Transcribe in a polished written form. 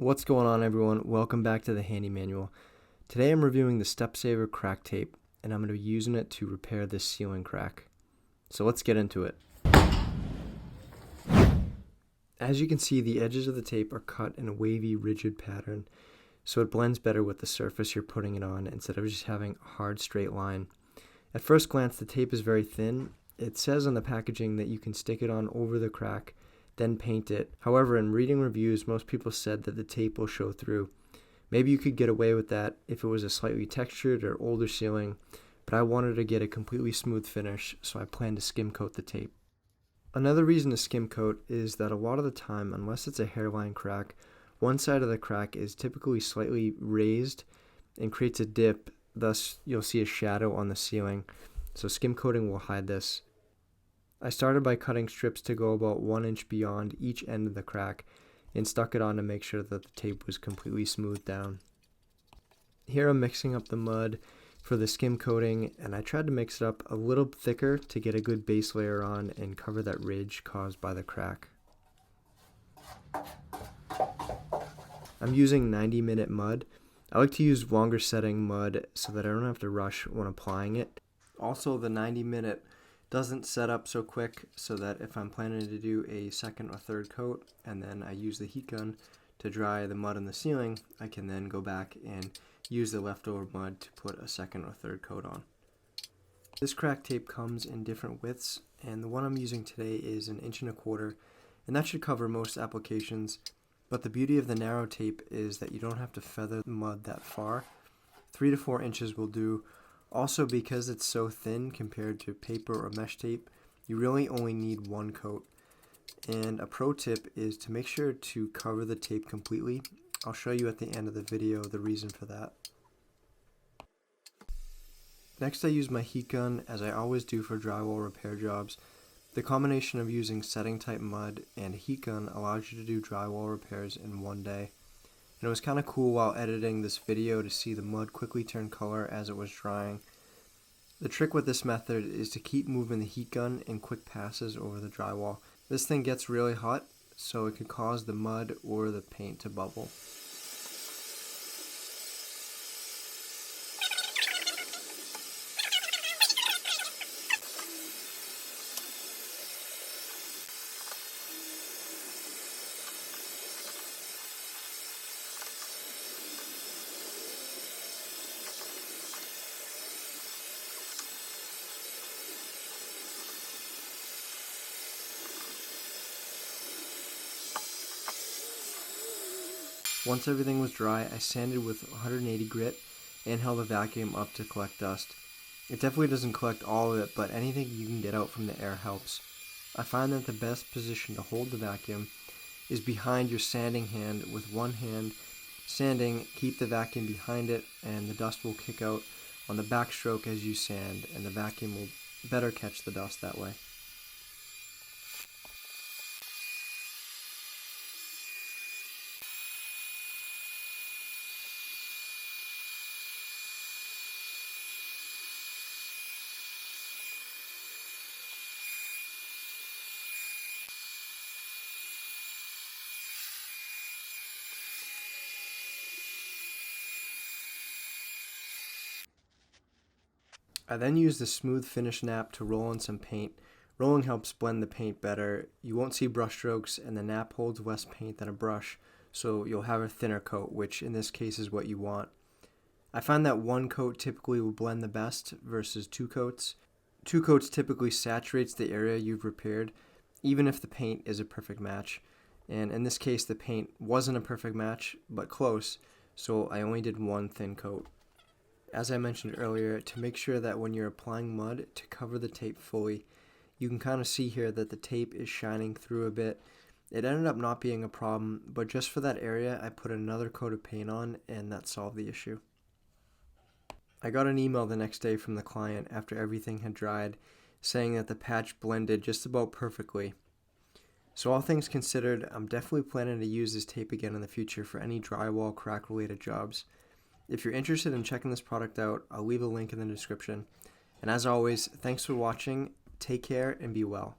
What's going on, everyone? Welcome back to the Handy Manual. Today I'm reviewing the Stepsaver crack tape, and I'm going to be using it to repair this ceiling crack. So let's get into it. As you can see, the edges of the tape are cut in a wavy, rigid pattern, so it blends better with the surface you're putting it on instead of just having a hard straight line. At first glance, the tape is very thin. It says on the packaging that you can stick it on over the crack, then paint it. However, in reading reviews, most people said that the tape will show through. Maybe you could get away with that if it was a slightly textured or older ceiling, but I wanted to get a completely smooth finish, so I plan to skim coat the tape. Another reason to skim coat is that a lot of the time, unless it's a hairline crack, one side of the crack is typically slightly raised and creates a dip, thus you'll see a shadow on the ceiling, so skim coating will hide this. I started by cutting strips to go about 1 inch beyond each end of the crack and stuck it on to make sure that the tape was completely smoothed down. Here I'm mixing up the mud for the skim coating, and I tried to mix it up a little thicker to get a good base layer on and cover that ridge caused by the crack. I'm using 90-minute mud. I like to use longer setting mud so that I don't have to rush when applying it. Also, the 90-minute doesn't set up so quick, so that if I'm planning to do a second or third coat and then I use the heat gun to dry the mud on the ceiling, I can then go back and use the leftover mud to put a second or third coat on. This crack tape comes in different widths, and the one I'm using today is 1.25 inches, and that should cover most applications. But the beauty of the narrow tape is that you don't have to feather the mud that far. 3 to 4 inches will do. Also, because it's so thin compared to paper or mesh tape, you really only need one coat. And a pro tip is to make sure to cover the tape completely. I'll show you at the end of the video the reason for that. Next, I use my heat gun, as I always do for drywall repair jobs. The combination of using setting type mud and a heat gun allows you to do drywall repairs in one day. And it was kind of cool while editing this video to see the mud quickly turn color as it was drying. The trick with this method is to keep moving the heat gun in quick passes over the drywall. This thing gets really hot, so it could cause the mud or the paint to bubble. Once everything was dry, I sanded with 180 grit and held a vacuum up to collect dust. It definitely doesn't collect all of it, but anything you can get out from the air helps. I find that the best position to hold the vacuum is behind your sanding hand. With one hand sanding, keep the vacuum behind it, and the dust will kick out on the backstroke as you sand, and the vacuum will better catch the dust that way. I then use the smooth finish nap to roll in some paint. Rolling helps blend the paint better. You won't see brush strokes, and the nap holds less paint than a brush, so you'll have a thinner coat, which in this case is what you want. I find that one coat typically will blend the best versus 2 coats. 2 coats typically saturates the area you've repaired, even if the paint is a perfect match. And in this case, the paint wasn't a perfect match, but close, so I only did 1 thin coat. As I mentioned earlier, to make sure that when you're applying mud to cover the tape fully, you can kind of see here that the tape is shining through a bit. It ended up not being a problem, but just for that area, I put another coat of paint on, and that solved the issue. I got an email the next day from the client after everything had dried, saying that the patch blended just about perfectly. So all things considered, I'm definitely planning to use this tape again in the future for any drywall crack related jobs. If you're interested in checking this product out, I'll leave a link in the description. And as always, thanks for watching, take care, and be well.